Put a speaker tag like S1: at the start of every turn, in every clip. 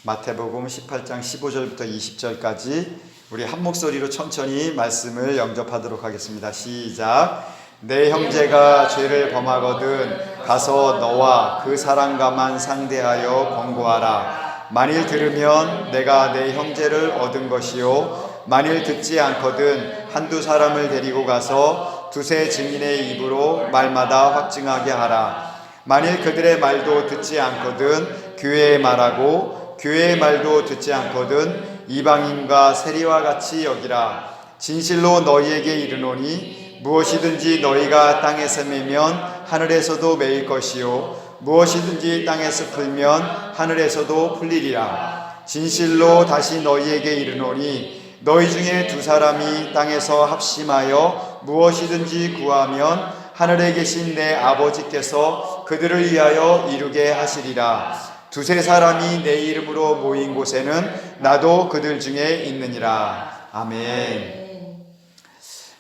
S1: 마태복음 18장 15절부터 20절까지 우리 한 목소리로 천천히 말씀을 영접하도록 하겠습니다. 시작. 내 형제가 죄를 범하거든 가서 너와 그 사람과만 상대하여 권고하라. 만일 들으면 내가 내 형제를 얻은 것이요, 만일 듣지 않거든 한두 사람을 데리고 가서 두세 증인의 입으로 말마다 확증하게 하라. 만일 그들의 말도 듣지 않거든 교회에 말하고, 교회의 말도 듣지 않거든 이방인과 세리와 같이 여기라. 진실로 너희에게 이르노니 무엇이든지 너희가 땅에서 매면 하늘에서도 매일 것이요, 무엇이든지 땅에서 풀면 하늘에서도 풀리리라. 진실로 다시 너희에게 이르노니 너희 중에 두 사람이 땅에서 합심하여 무엇이든지 구하면 하늘에 계신 내 아버지께서 그들을 위하여 이루게 하시리라. 두세 사람이 내 이름으로 모인 곳에는 나도 그들 중에 있느니라. 아멘.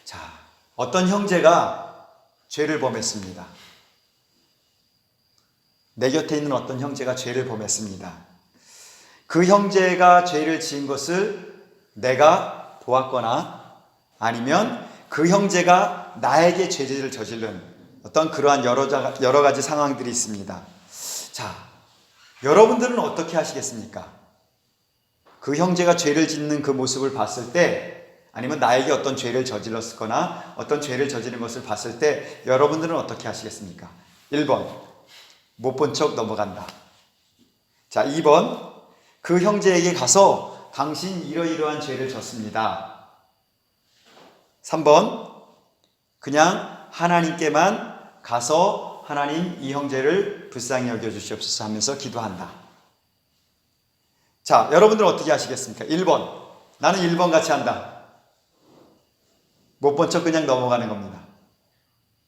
S1: 자, 어떤 형제가 죄를 범했습니다. 내 곁에 있는 어떤 형제가 죄를 범했습니다. 그 형제가 죄를 지은 것을 내가 보았거나 아니면 그 형제가 나에게 죄를 저지른 어떤 그러한 여러 가지 상황들이 있습니다. 자, 여러분들은 어떻게 하시겠습니까? 그 형제가 죄를 짓는 그 모습을 봤을 때, 아니면 나에게 어떤 죄를 저질렀거나 어떤 죄를 저지른 것을 봤을 때 여러분들은 어떻게 하시겠습니까? 1번, 못 본 척 넘어간다. 자, 2번, 그 형제에게 가서 당신 이러이러한 죄를 졌습니다. 3번, 그냥 하나님께만 가서 하나님 이 형제를 불쌍히 여겨주시옵소서 하면서 기도한다. 자, 여러분들은 어떻게 하시겠습니까? 1번, 나는 1번 같이 한다. 못 본 척 그냥 넘어가는 겁니다.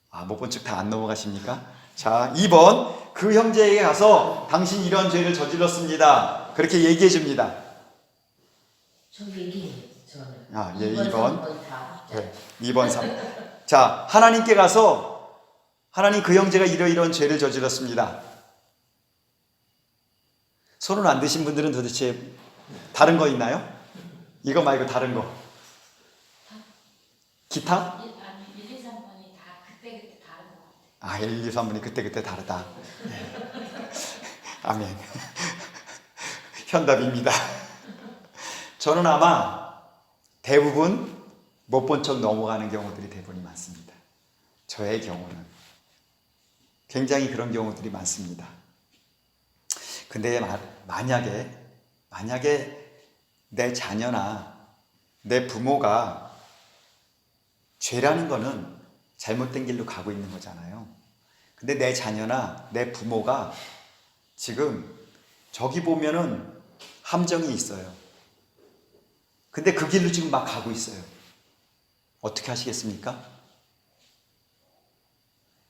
S1: 아, 못 본 척 다 안 넘어가십니까? 자, 2번, 그 형제에게 가서 당신 이런 죄를 저질렀습니다. 그렇게 얘기해 줍니다.
S2: 저 얘기해요, 저는.
S1: 아, 예, 2번. 네, 2번, 3번. 자, 하나님께 가서 하나님, 그 형제가 이러이러한 죄를 저질렀습니다. 손을 안 드신 분들은 도대체 다른 거 있나요? 이거 말고 다른 거. 기타?
S3: 1, 2, 3번이 다 그때그때 다른 것 같아요.
S1: 아, 1, 2, 3번이 그때그때 다르다. 아멘. 현답입니다. 저는 아마 대부분 못 본 척 넘어가는 경우들이 대부분이 많습니다. 저의 경우는. 굉장히 그런 경우들이 많습니다. 근데 만약에 내 자녀나 내 부모가 죄라는 거는 잘못된 길로 가고 있는 거잖아요. 근데 내 자녀나 내 부모가 지금 저기 보면은 함정이 있어요. 근데 그 길로 지금 막 가고 있어요. 어떻게 하시겠습니까?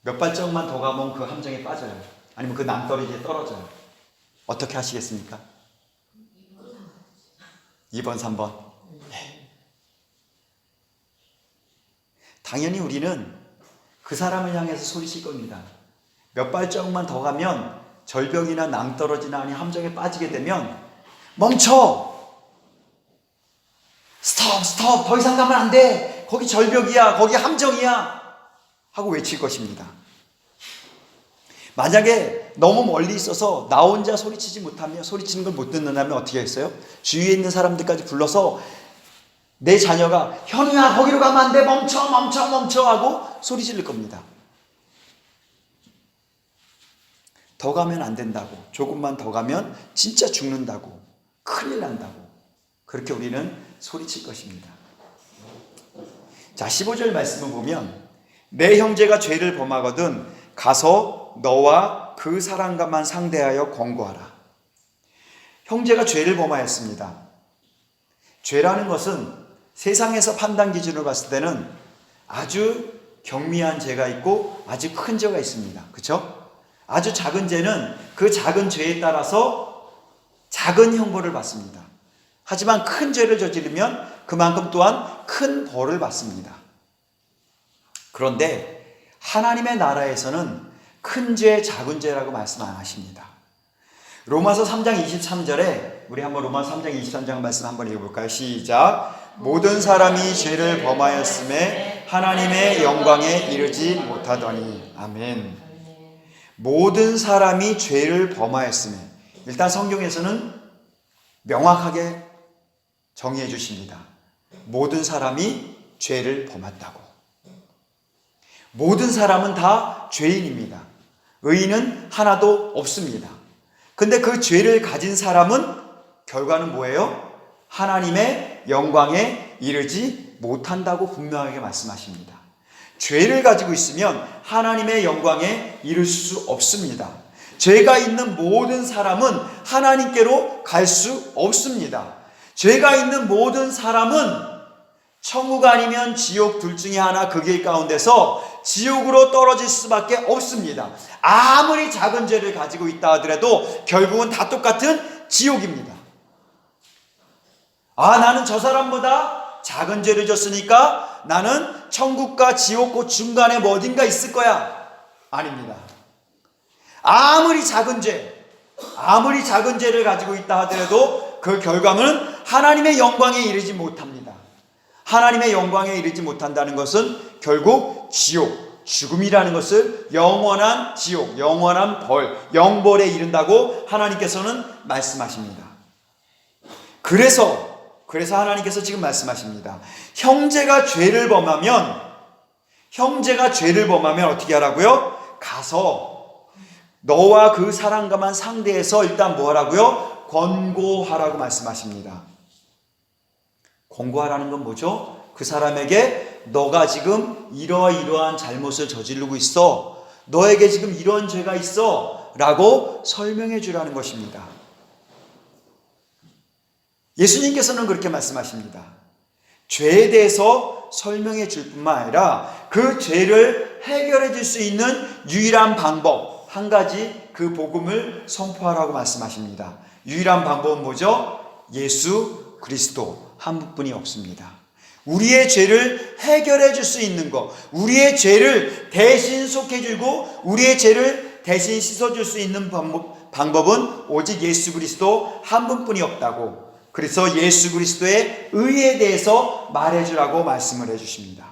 S1: 몇 발짝만 더 가면 그 함정에 빠져요. 아니면 그 낭떠러지에 떨어져요. 어떻게 하시겠습니까? 2번, 3번. 네. 당연히 우리는 그 사람을 향해서 소리칠 겁니다. 몇 발짝만 더 가면 절벽이나 낭떠러지나 아니 함정에 빠지게 되면 멈춰! 스톱! 더 이상 가면 안 돼! 거기 절벽이야! 거기 함정이야! 하고 외칠 것입니다. 만약에 너무 멀리 있어서 나 혼자 소리치지 못하면, 소리치는 걸 못 듣는다면 어떻게 했어요? 주위에 있는 사람들까지 불러서 내 자녀가 현우야 거기로 가면 안 돼, 멈춰 하고 소리 지를 겁니다. 더 가면 안 된다고, 조금만 더 가면 진짜 죽는다고, 큰일 난다고, 그렇게 우리는 소리칠 것입니다. 자, 15절 말씀을 보면 내 형제가 죄를 범하거든 가서 너와 그 사람과만 상대하여 권고하라. 형제가 죄를 범하였습니다. 죄라는 것은 세상에서 판단 기준으로 봤을 때는 아주 경미한 죄가 있고 아주 큰 죄가 있습니다. 그렇죠? 아주 작은 죄는 그 작은 죄에 따라서 작은 형벌을 받습니다. 하지만 큰 죄를 저지르면 그만큼 또한 큰 벌을 받습니다. 그런데 하나님의 나라에서는 큰 죄, 작은 죄라고 말씀 안 하십니다. 로마서 3장 23절에 우리 한번 로마서 3장 23장 말씀 한번 읽어볼까요? 시작. 모든 사람이 죄를 범하였음에 하나님의 영광에 이르지 못하더니. 아멘. 모든 사람이 죄를 범하였음에, 일단 성경에서는 명확하게 정의해 주십니다. 모든 사람이 죄를 범했다고. 모든 사람은 다 죄인입니다. 의인은 하나도 없습니다. 근데 그 죄를 가진 사람은 결과는 뭐예요? 하나님의 영광에 이르지 못한다고 분명하게 말씀하십니다. 죄를 가지고 있으면 하나님의 영광에 이를 수 없습니다. 죄가 있는 모든 사람은 하나님께로 갈 수 없습니다. 죄가 있는 모든 사람은 천국 아니면 지옥 둘 중에 하나 그 길 가운데서 지옥으로 떨어질 수밖에 없습니다. 아무리 작은 죄를 가지고 있다 하더라도 결국은 다 똑같은 지옥입니다. 나는 저 사람보다 작은 죄를 졌으니까 나는 천국과 지옥 그 중간에 뭐 어딘가 있을 거야. 아닙니다. 아무리 작은 죄를 가지고 있다 하더라도 그 결과는 하나님의 영광에 이르지 못합니다. 하나님의 영광에 이르지 못한다는 것은 결국 지옥, 죽음이라는 것을 영원한 지옥, 영원한 벌, 영벌에 이른다고 하나님께서는 말씀하십니다. 그래서 하나님께서 지금 말씀하십니다. 형제가 죄를 범하면 어떻게 하라고요? 가서 너와 그 사람과만 상대해서 일단 뭐 하라고요? 권고하라고 말씀하십니다. 권고하라는 건 뭐죠? 그 사람에게 너가 지금 이러이러한 잘못을 저지르고 있어. 너에게 지금 이런 죄가 있어. 라고 설명해 주라는 것입니다. 예수님께서는 그렇게 말씀하십니다. 죄에 대해서 설명해 줄 뿐만 아니라 그 죄를 해결해 줄 수 있는 유일한 방법, 한 가지 그 복음을 선포하라고 말씀하십니다. 유일한 방법은 뭐죠? 예수 그리스도 한 분이 없습니다. 우리의 죄를 해결해 줄 수 있는 것, 우리의 죄를 대신 속해주고 우리의 죄를 대신 씻어줄 수 있는 방법은 오직 예수 그리스도 한 분뿐이 없다고. 그래서 예수 그리스도의 의에 대해서 말해주라고 말씀을 해주십니다.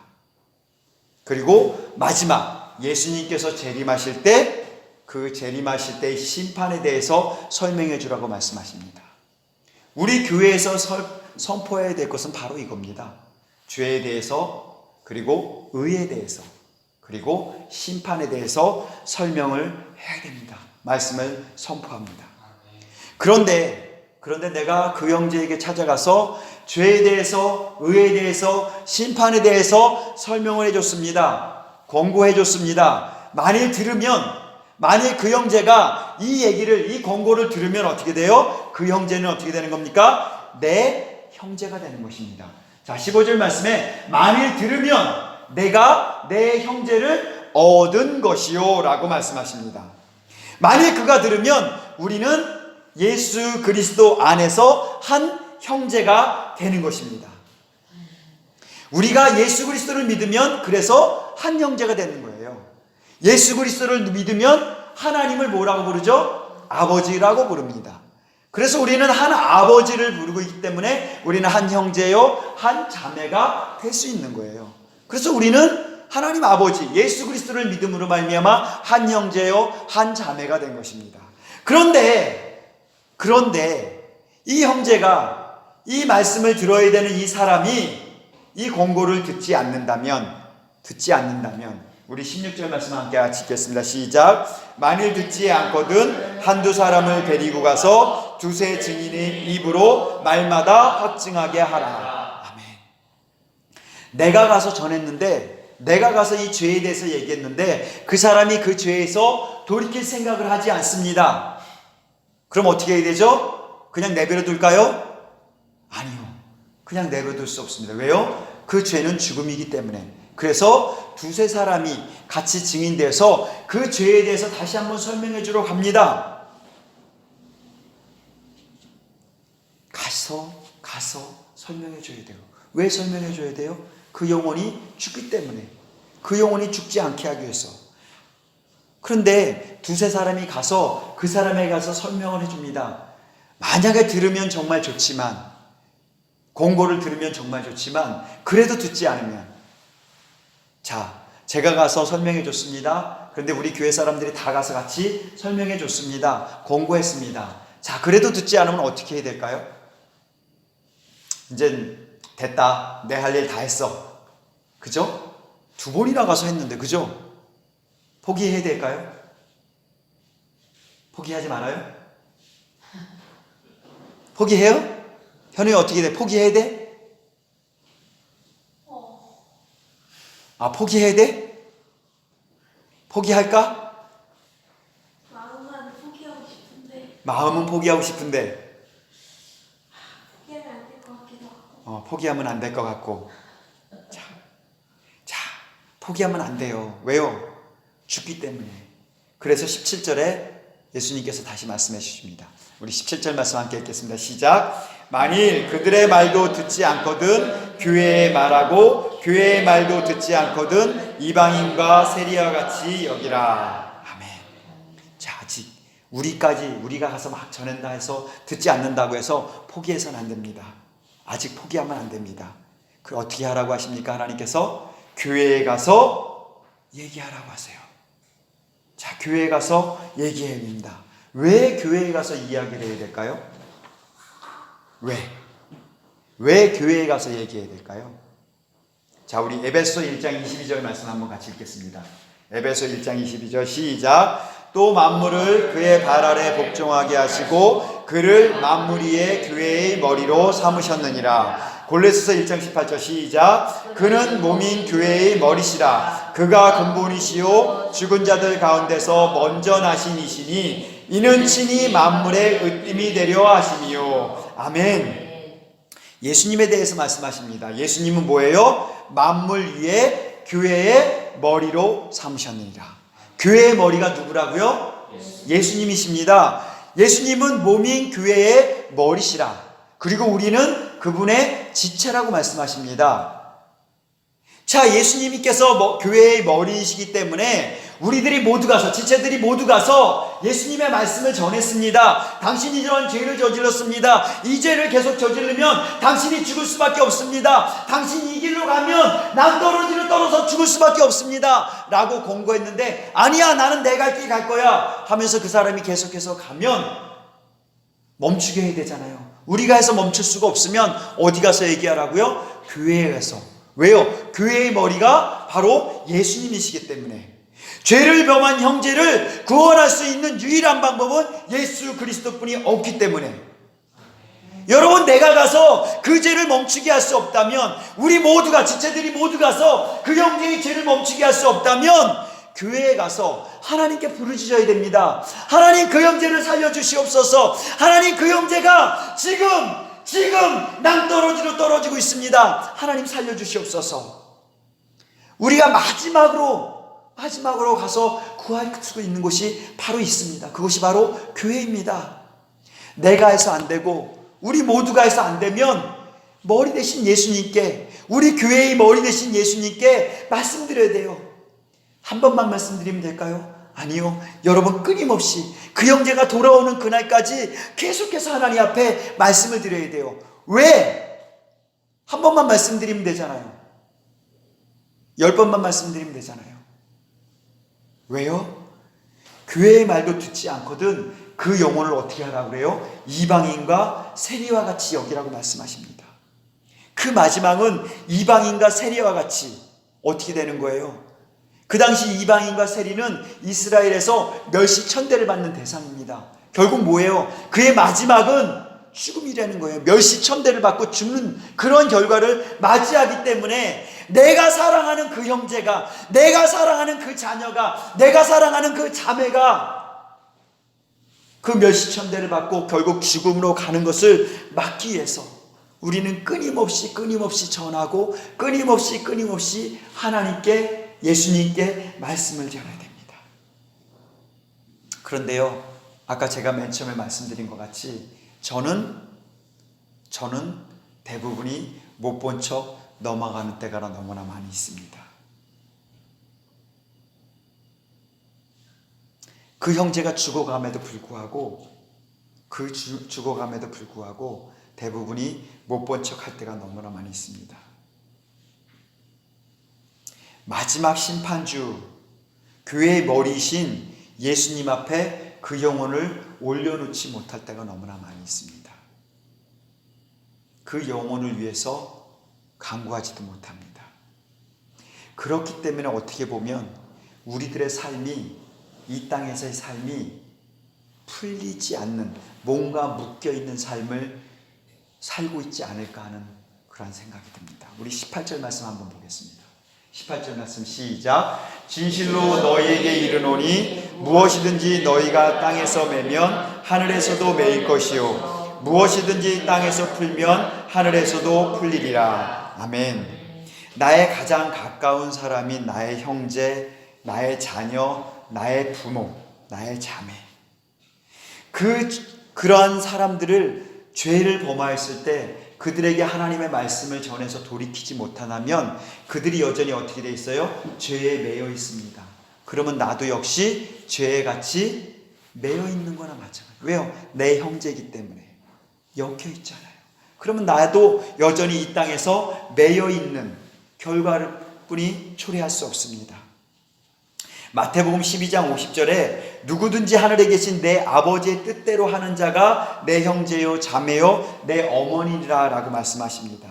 S1: 그리고 마지막 예수님께서 재림하실 때 그 재림하실 때의 심판에 대해서 설명해 주라고 말씀하십니다. 우리 교회에서 선포해야 될 것은 바로 이겁니다. 죄에 대해서, 그리고 의에 대해서, 그리고 심판에 대해서 설명을 해야 됩니다. 말씀을 선포합니다. 그런데 내가 그 형제에게 찾아가서 죄에 대해서, 의에 대해서, 심판에 대해서 설명을 해줬습니다. 권고해 줬습니다. 만일 그 형제가 이 권고를 들으면 어떻게 돼요? 그 형제는 어떻게 되는 겁니까? 내 형제가 되는 것입니다. 자, 15절 말씀에 만일 들으면 내가 내 형제를 얻은 것이요 라고 말씀하십니다. 만일 그가 들으면 우리는 예수 그리스도 안에서 한 형제가 되는 것입니다. 우리가 예수 그리스도를 믿으면 그래서 한 형제가 되는 거예요. 예수 그리스도를 믿으면 하나님을 뭐라고 부르죠? 아버지라고 부릅니다. 그래서 우리는 한 아버지를 부르고 있기 때문에 우리는 한 형제요, 한 자매가 될 수 있는 거예요. 그래서 우리는 하나님 아버지, 예수 그리스도를 믿음으로 말미암아 한 형제요, 한 자매가 된 것입니다. 그런데 이 형제가 이 말씀을 들어야 되는 이 사람이 이 권고를 듣지 않는다면 우리 16절 말씀 함께 같이 읽겠습니다. 시작. 만일 듣지 않거든 한두 사람을 데리고 가서 두세 증인의 입으로 말마다 확증하게 하라. 아멘. 내가 가서 전했는데, 내가 가서 이 죄에 대해서 얘기했는데 그 사람이 그 죄에서 돌이킬 생각을 하지 않습니다. 그럼 어떻게 해야 되죠? 그냥 내버려 둘까요? 아니요. 그냥 내버려 둘 수 없습니다. 왜요? 그 죄는 죽음이기 때문에. 그래서 두세 사람이 같이 증인돼서 그 죄에 대해서 다시 한번 설명해 주러 갑니다. 가서 설명해 줘야 돼요. 왜 설명해 줘야 돼요? 그 영혼이 죽기 때문에. 그 영혼이 죽지 않게 하기 위해서. 그런데 두세 사람이 가서 그 사람에게 가서 설명을 해줍니다. 만약에 들으면 정말 좋지만, 공고를 들으면 정말 좋지만 그래도 듣지 않으면, 자, 제가 가서 설명해 줬습니다. 그런데 우리 교회 사람들이 다 가서 같이 설명해 줬습니다. 공고했습니다. 자, 그래도 듣지 않으면 어떻게 해야 될까요? 이제 됐다. 내 할 일 다 했어. 그죠? 두 번이나 가서 했는데, 그죠? 포기해야 될까요? 포기하지 말아요? 포기해요? 현우이 어떻게 돼? 포기해야 돼? 아, 포기해야 돼? 포기할까?
S4: 마음은 포기하고 싶은데
S1: 마음은 포기하고 싶은데
S4: 포기하면 안 될 것 같기도 하고.
S1: 포기하면 안 될 것 같고. 자, 포기하면 안 돼요. 왜요? 죽기 때문에. 그래서 17절에 예수님께서 다시 말씀해 주십니다. 우리 17절 말씀 함께 읽겠습니다. 시작. 만일 그들의 말도 듣지 않거든 교회의 말하고 교회의 말도 듣지 않거든 이방인과 세리와 같이 여기라. 아멘. 자, 아직 우리가 가서 막 전한다 해서 듣지 않는다고 해서 포기해서는 안 됩니다. 아직 포기하면 안 됩니다. 그 어떻게 하라고 하십니까? 하나님께서 교회에 가서 얘기하라고 하세요. 자, 교회에 가서 얘기해야 됩니다. 왜 교회에 가서 이야기를 해야 될까요? 왜 교회에 가서 얘기해야 될까요? 자, 우리 에베소 1장 22절 말씀 한번 같이 읽겠습니다. 에베소 1장 22절 시작. 또 만물을 그의 발 아래 복종하게 하시고 그를 만물 위에 교회의 머리로 삼으셨느니라. 골로새서 1장 18절 시작. 그는 몸인 교회의 머리시라. 그가 근본이시요 죽은 자들 가운데서 먼저 나신 이시니 이는 친히 만물의 으뜸이 되려 하심이요. 아멘. 예수님에 대해서 말씀하십니다. 예수님은 뭐예요? 만물 위에 교회의 머리로 삼으셨느니라. 교회의 머리가 누구라고요? 예수님이십니다. 예수님은 몸인 교회의 머리시라. 그리고 우리는 그분의 지체라고 말씀하십니다. 자, 예수님께서 교회의 머리이시기 때문에 우리들이 모두 가서, 지체들이 모두 가서 예수님의 말씀을 전했습니다. 당신이 이런 죄를 저질렀습니다. 이 죄를 계속 저지르면 당신이 죽을 수밖에 없습니다. 당신이 이 길로 가면 낭떠러지로 떨어져 죽을 수밖에 없습니다. 라고 공고했는데, 아니야, 나는 내 갈 길 갈 거야 하면서 그 사람이 계속해서 가면 멈추게 해야 되잖아요. 우리가 해서 멈출 수가 없으면 어디 가서 얘기하라고요? 교회에 가서. 왜요? 교회의 머리가 바로 예수님이시기 때문에. 죄를 범한 형제를 구원할 수 있는 유일한 방법은 예수 그리스도뿐이 없기 때문에. 여러분, 내가 가서 그 죄를 멈추게 할 수 없다면, 우리 모두가, 지체들이 모두 가서 그 형제의 죄를 멈추게 할 수 없다면 교회에 가서 하나님께 부르짖어야 됩니다. 하나님, 그 형제를 살려주시옵소서. 하나님, 그 형제가 지금 낭떠러지로 떨어지고 있습니다. 하나님 살려주시옵소서. 우리가 마지막으로 가서 구할 수 있는 곳이 바로 있습니다. 그것이 바로 교회입니다. 내가 해서 안 되고 우리 모두가 해서 안 되면 머리 대신 예수님께, 우리 교회의 머리 대신 예수님께 말씀드려야 돼요. 한 번만 말씀드리면 될까요? 아니요. 여러분, 끊임없이 그 형제가 돌아오는 그날까지 계속해서 하나님 앞에 말씀을 드려야 돼요. 왜? 한 번만 말씀드리면 되잖아요. 10번만 말씀드리면 되잖아요. 왜요? 교회의 말도 듣지 않거든 그 영혼을 어떻게 하라고 그래요? 이방인과 세리와 같이 여기라고 말씀하십니다. 그 마지막은 이방인과 세리와 같이 어떻게 되는 거예요? 그 당시 이방인과 세리는 이스라엘에서 멸시천대를 받는 대상입니다. 결국 뭐예요? 그의 마지막은 죽음이라는 거예요. 멸시천대를 받고 죽는 그런 결과를 맞이하기 때문에 내가 사랑하는 그 형제가, 내가 사랑하는 그 자녀가, 내가 사랑하는 그 자매가 그 멸시천대를 받고 결국 죽음으로 가는 것을 막기 위해서 우리는 끊임없이 전하고 끊임없이 하나님께, 예수님께 말씀을 전해야 됩니다. 그런데요, 아까 제가 맨 처음에 말씀드린 것 같이 저는 대부분이 못 본 척 넘어가는 때가 너무나 많이 있습니다. 그 형제가 죽어감에도 불구하고 죽어감에도 불구하고 대부분이 못 본 척할 때가 너무나 많이 있습니다. 마지막 심판주 교회의 머리이신 예수님 앞에 그 영혼을 올려놓지 못할 때가 너무나 많이 있습니다. 그 영혼을 위해서 간구하지도 못합니다. 그렇기 때문에 어떻게 보면 우리들의 삶이, 이 땅에서의 삶이 풀리지 않는, 뭔가 묶여있는 삶을 살고 있지 않을까 하는 그런 생각이 듭니다. 우리 18절 말씀 한번 보겠습니다. 18절 말씀 시작. 진실로 너희에게 이르노니 무엇이든지 너희가 땅에서 매면 하늘에서도 매일 것이요 무엇이든지 땅에서 풀면 하늘에서도 풀리리라. 아멘. 나의 가장 가까운 사람인 나의 형제, 나의 자녀, 나의 부모, 나의 자매, 그러한 사람들을 죄를 범하였을 때 그들에게 하나님의 말씀을 전해서 돌이키지 못하면 그들이 여전히 어떻게 돼 있어요? 죄에 매여 있습니다. 그러면 나도 역시 죄에 같이 매여 있는 거나 마찬가지예요. 왜요? 내 형제이기 때문에 엮여 있잖아요. 그러면 나도 여전히 이 땅에서 매여 있는 결과를 뿐이 초래할 수 없습니다. 마태복음 12장 50절에 누구든지 하늘에 계신 내 아버지의 뜻대로 하는 자가 내 형제요 자매요 내 어머니라 라고 말씀하십니다.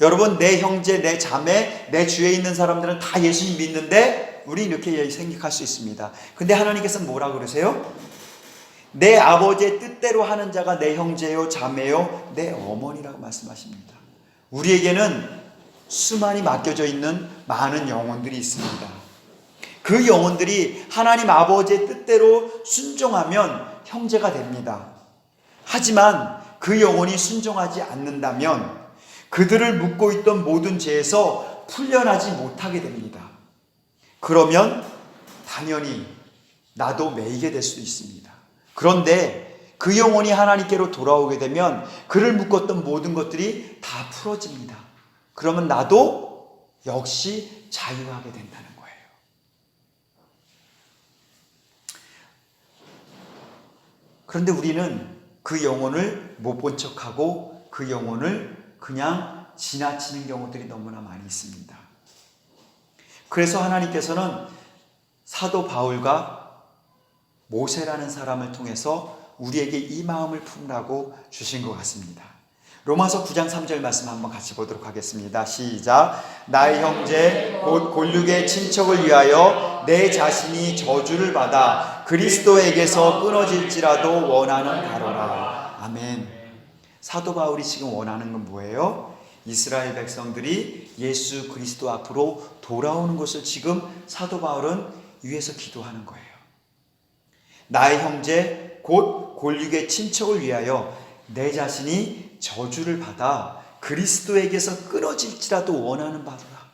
S1: 여러분, 내 형제, 내 자매, 내 주위에 있는 사람들은 다 예수님 믿는데 우리 이렇게 생각할 수 있습니다. 근데 하나님께서는 뭐라고 그러세요? 내 아버지의 뜻대로 하는 자가 내 형제요 자매요 내 어머니라고 말씀하십니다. 우리에게는 수많이 맡겨져 있는 많은 영혼들이 있습니다. 그 영혼들이 하나님 아버지의 뜻대로 순종하면 형제가 됩니다. 하지만 그 영혼이 순종하지 않는다면 그들을 묶고 있던 모든 죄에서 풀려나지 못하게 됩니다. 그러면 당연히 나도 매이게 될 수 있습니다. 그런데 그 영혼이 하나님께로 돌아오게 되면 그를 묶었던 모든 것들이 다 풀어집니다. 그러면 나도 역시 자유하게 된다는 거예요. 그런데 우리는 그 영혼을 못 본 척하고 그 영혼을 그냥 지나치는 경우들이 너무나 많이 있습니다. 그래서 하나님께서는 사도 바울과 모세라는 사람을 통해서 우리에게 이 마음을 품으라고 주신 것 같습니다. 로마서 9장 3절 말씀 한번 같이 보도록 하겠습니다. 시작. 나의 형제 곧 골육의 친척을 위하여 내 자신이 저주를 받아 그리스도에게서 끊어질지라도 원하는 바로라. 아멘. 사도 바울이 지금 원하는 건 뭐예요? 이스라엘 백성들이 예수 그리스도 앞으로 돌아오는 것을 지금 사도 바울은 위해서 기도하는 거예요. 나의 형제 곧 골육의 친척을 위하여 내 자신이 저주를 받아 그리스도에게서 끊어질지라도 원하는 바로라.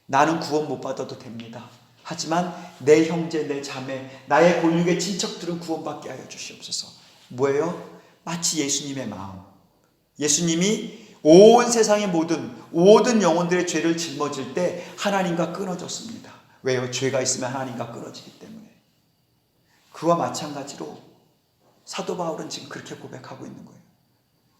S1: 나는 구원 못 받아도 됩니다. 하지만 내 형제, 내 자매, 나의 골육의 친척들은 구원받게 하여 주시옵소서. 뭐예요? 마치 예수님의 마음. 예수님이 온 세상의 모든 영혼들의 죄를 짊어질 때 하나님과 끊어졌습니다. 왜요? 죄가 있으면 하나님과 끊어지기 때문에. 그와 마찬가지로 사도 바울은 지금 그렇게 고백하고 있는 거예요.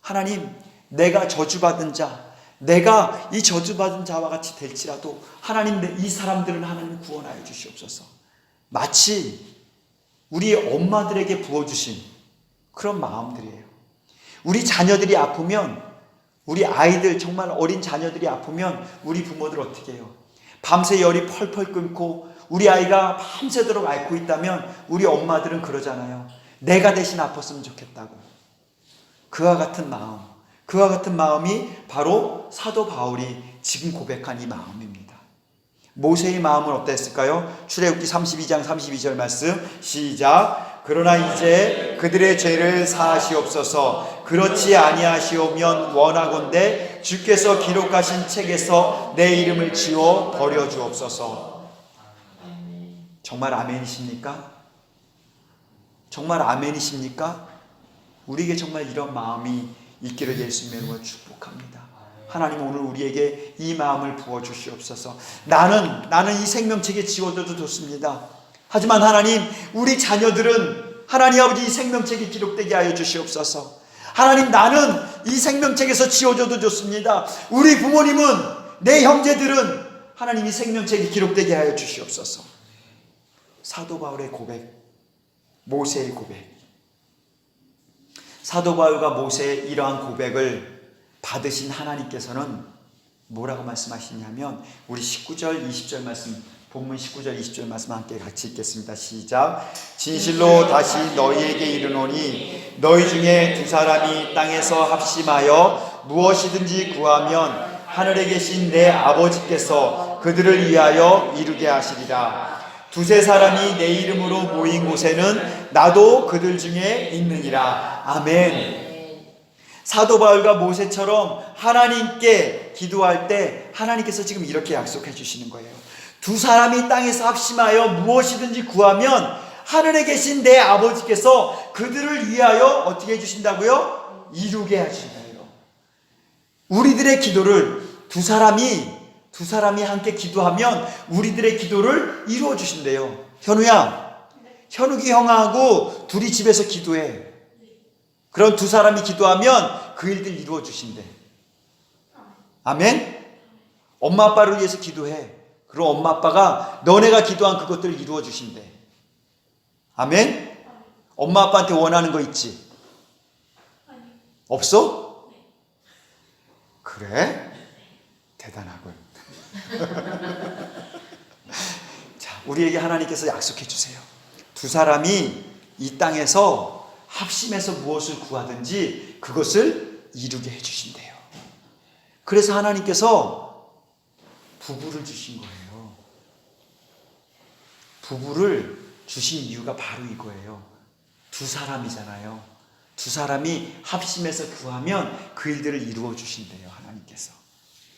S1: 하나님, 내가 저주받은 자, 내가 이 저주받은 자와 같이 될지라도 하나님, 이 사람들은 하나님 구원하여 주시옵소서. 마치 우리 엄마들에게 부어주신 그런 마음들이에요. 우리 자녀들이 아프면, 우리 아이들, 정말 어린 자녀들이 아프면 우리 부모들 어떻게 해요? 밤새 열이 펄펄 끓고 우리 아이가 밤새도록 앓고 있다면 우리 엄마들은 그러잖아요. 내가 대신 아팠으면 좋겠다고. 그와 같은 마음이 바로 사도 바울이 지금 고백한 이 마음입니다. 모세의 마음은 어땠을까요? 출애굽기 32장 32절 말씀 시작. 그러나 이제 그들의 죄를 사하시옵소서. 그렇지 아니하시오면 원하건대 주께서 기록하신 책에서 내 이름을 지워 버려주옵소서. 정말 아멘이십니까? 정말 아멘이십니까? 우리에게 정말 이런 마음이 있기를 예수님의 이름으로 축복합니다. 하나님, 오늘 우리에게 이 마음을 부어주시옵소서. 나는 이 생명책에 지워져도 좋습니다. 하지만 하나님, 우리 자녀들은 하나님 아버지 이 생명책이 기록되게 하여 주시옵소서. 하나님, 나는 이 생명책에서 지워져도 좋습니다. 우리 부모님은, 내 형제들은 하나님 이 생명책이 기록되게 하여 주시옵소서. 사도 바울의 고백, 모세의 고백. 사도 바울과 모세의 이러한 고백을 받으신 하나님께서는 뭐라고 말씀하시냐면, 우리 19절 20절 말씀, 본문 19절 20절 말씀 함께 같이 읽겠습니다. 시작. 진실로 다시 너희에게 이르노니 너희 중에 두 사람이 땅에서 합심하여 무엇이든지 구하면 하늘에 계신 내 아버지께서 그들을 위하여 이루게 하시리라. 두세 사람이 내 이름으로 모인 곳에는 나도 그들 중에 있느니라. 아멘. 사도 바울과 모세처럼 하나님께 기도할 때 하나님께서 지금 이렇게 약속해 주시는 거예요. 두 사람이 땅에서 합심하여 무엇이든지 구하면 하늘에 계신 내 아버지께서 그들을 위하여 어떻게 해주신다고요? 이루게 하신다고요. 우리들의 기도를 두 사람이 함께 기도하면 우리들의 기도를 이루어 주신대요. 현우야, 현욱이 형하고 둘이 집에서 기도해. 그런 두 사람이 기도하면 그 일들 이루어 주신대. 아멘? 엄마 아빠를 위해서 기도해. 그럼 엄마 아빠가 너네가 기도한 그것들을 이루어 주신대. 아멘? 엄마 아빠한테 원하는 거 있지? 없어? 그래? 대단하군. 자, 우리에게 하나님께서 약속해 주세요. 두 사람이 이 땅에서 합심해서 무엇을 구하든지 그것을 이루게 해주신대요. 그래서 하나님께서 부부를 주신 거예요. 부부를 주신 이유가 바로 이거예요. 두 사람이잖아요. 두 사람이 합심해서 구하면 그 일들을 이루어 주신대요, 하나님께서.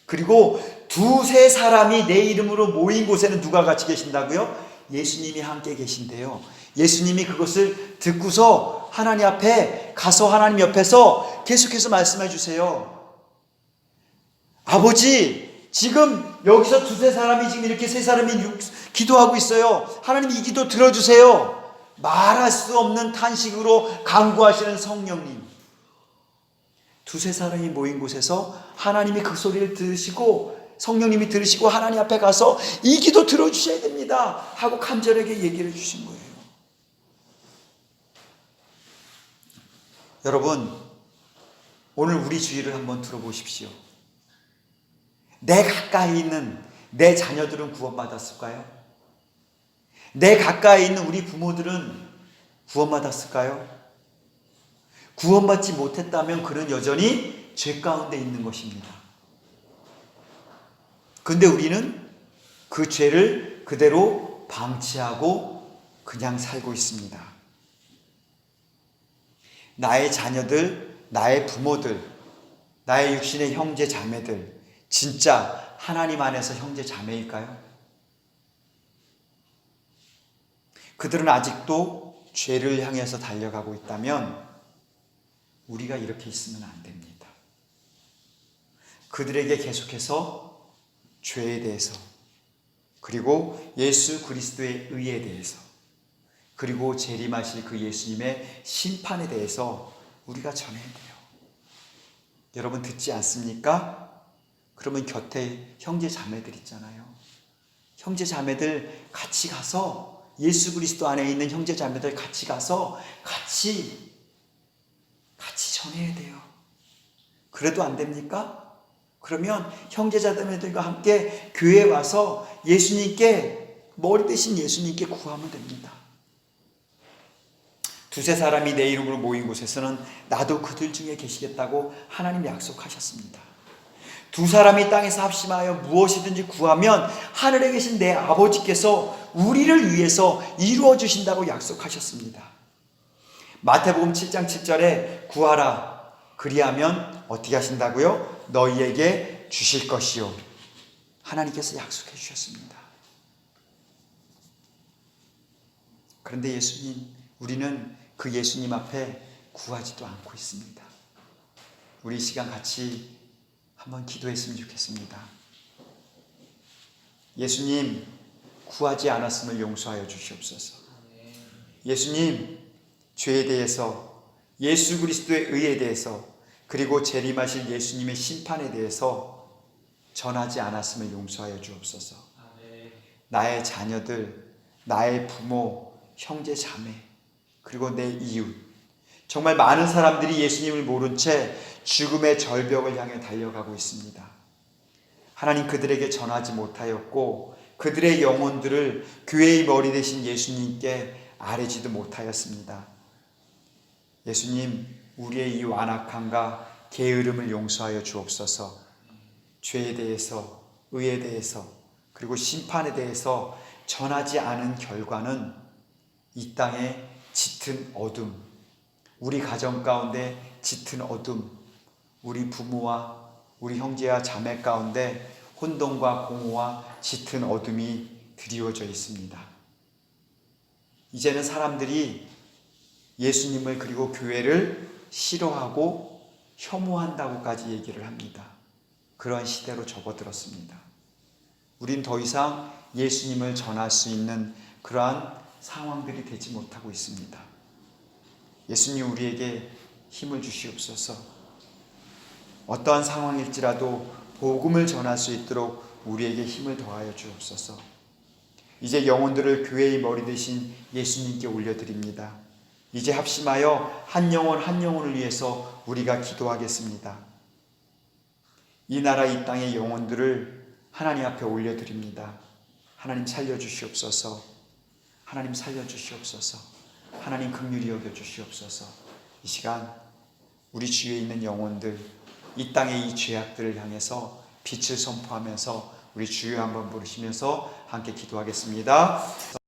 S1: 그리고 두세 사람이 내 이름으로 모인 곳에는 누가 같이 계신다고요? 예수님이 함께 계신대요. 예수님이 그것을 듣고서 하나님 앞에 가서 하나님 옆에서 계속해서 말씀해 주세요. 아버지, 지금 여기서 두세 사람이 지금 이렇게 세 사람이 기도하고 있어요. 하나님 이 기도 들어주세요. 말할 수 없는 탄식으로 간구하시는 성령님. 두세 사람이 모인 곳에서 하나님이 그 소리를 들으시고 성령님이 들으시고 하나님 앞에 가서 이 기도 들어주셔야 됩니다 하고 간절하게 얘기를 주신 거예요. 여러분, 오늘 우리 주위를 한번 들어보십시오. 내 가까이 있는 내 자녀들은 구원받았을까요? 내 가까이 있는 우리 부모들은 구원받았을까요? 구원받지 못했다면 그는 여전히 죄 가운데 있는 것입니다. 그런데 우리는 그 죄를 그대로 방치하고 그냥 살고 있습니다. 나의 자녀들, 나의 부모들, 나의 육신의 형제 자매들, 진짜 하나님 안에서 형제 자매일까요? 그들은 아직도 죄를 향해서 달려가고 있다면 우리가 이렇게 있으면 안 됩니다. 그들에게 계속해서 죄에 대해서, 그리고 예수 그리스도의 의에 대해서, 그리고 재림하실 그 예수님의 심판에 대해서 우리가 전해야 돼요. 여러분 듣지 않습니까? 그러면 곁에 형제 자매들 있잖아요. 형제 자매들 같이 가서, 예수 그리스도 안에 있는 형제 자매들 같이 가서 같이 전해야 돼요. 그래도 안 됩니까? 그러면 형제자매들과 함께 교회에 와서 예수님께, 머리 대신 예수님께 구하면 됩니다. 두세 사람이 내 이름으로 모인 곳에서는 나도 그들 중에 계시겠다고 하나님 약속하셨습니다. 두 사람이 땅에서 합심하여 무엇이든지 구하면 하늘에 계신 내 아버지께서 우리를 위해서 이루어 주신다고 약속하셨습니다. 마태복음 7장 7절에 구하라, 그리하면 어떻게 하신다고요? 너희에게 주실 것이요. 하나님께서 약속해 주셨습니다. 그런데 우리는 그 예수님 앞에 구하지도 않고 있습니다. 우리 이 시간 같이 한번 기도했으면 좋겠습니다. 예수님, 구하지 않았음을 용서하여 주시옵소서. 예수님, 죄에 대해서, 예수 그리스도의 의에 대해서, 그리고 재림하실 예수님의 심판에 대해서 전하지 않았음을 용서하여 주옵소서. 나의 자녀들, 나의 부모, 형제 자매, 그리고 내 이웃, 정말 많은 사람들이 예수님을 모른 채 죽음의 절벽을 향해 달려가고 있습니다. 하나님, 그들에게 전하지 못하였고 그들의 영혼들을 교회의 머리 되신 예수님께 아뢰지도 못하였습니다. 예수님, 우리의 이 완악함과 게으름을 용서하여 주옵소서. 죄에 대해서, 의에 대해서, 그리고 심판에 대해서 전하지 않은 결과는 이 땅에 짙은 어둠, 우리 가정 가운데 짙은 어둠, 우리 부모와 우리 형제와 자매 가운데 혼돈과 공허와 짙은 어둠이 드리워져 있습니다. 이제는 사람들이 예수님을 그리고 교회를 싫어하고 혐오한다고까지 얘기를 합니다. 그러한 시대로 접어들었습니다. 우린 더 이상 예수님을 전할 수 있는 그러한 상황들이 되지 못하고 있습니다. 예수님, 우리에게 힘을 주시옵소서. 어떠한 상황일지라도 복음을 전할 수 있도록 우리에게 힘을 더하여 주옵소서. 이제 영혼들을 교회의 머리 되신 예수님께 올려드립니다. 이제 합심하여 한 영혼 한 영혼을 위해서 우리가 기도하겠습니다. 이 나라 이 땅의 영혼들을 하나님 앞에 올려드립니다. 하나님 살려주시옵소서. 하나님 살려주시옵소서. 하나님 긍휼히 여겨주시옵소서. 이 시간 우리 주위에 있는 영혼들, 이 땅의 이 죄악들을 향해서 빛을 선포하면서 우리 주여 한번 부르시면서 함께 기도하겠습니다.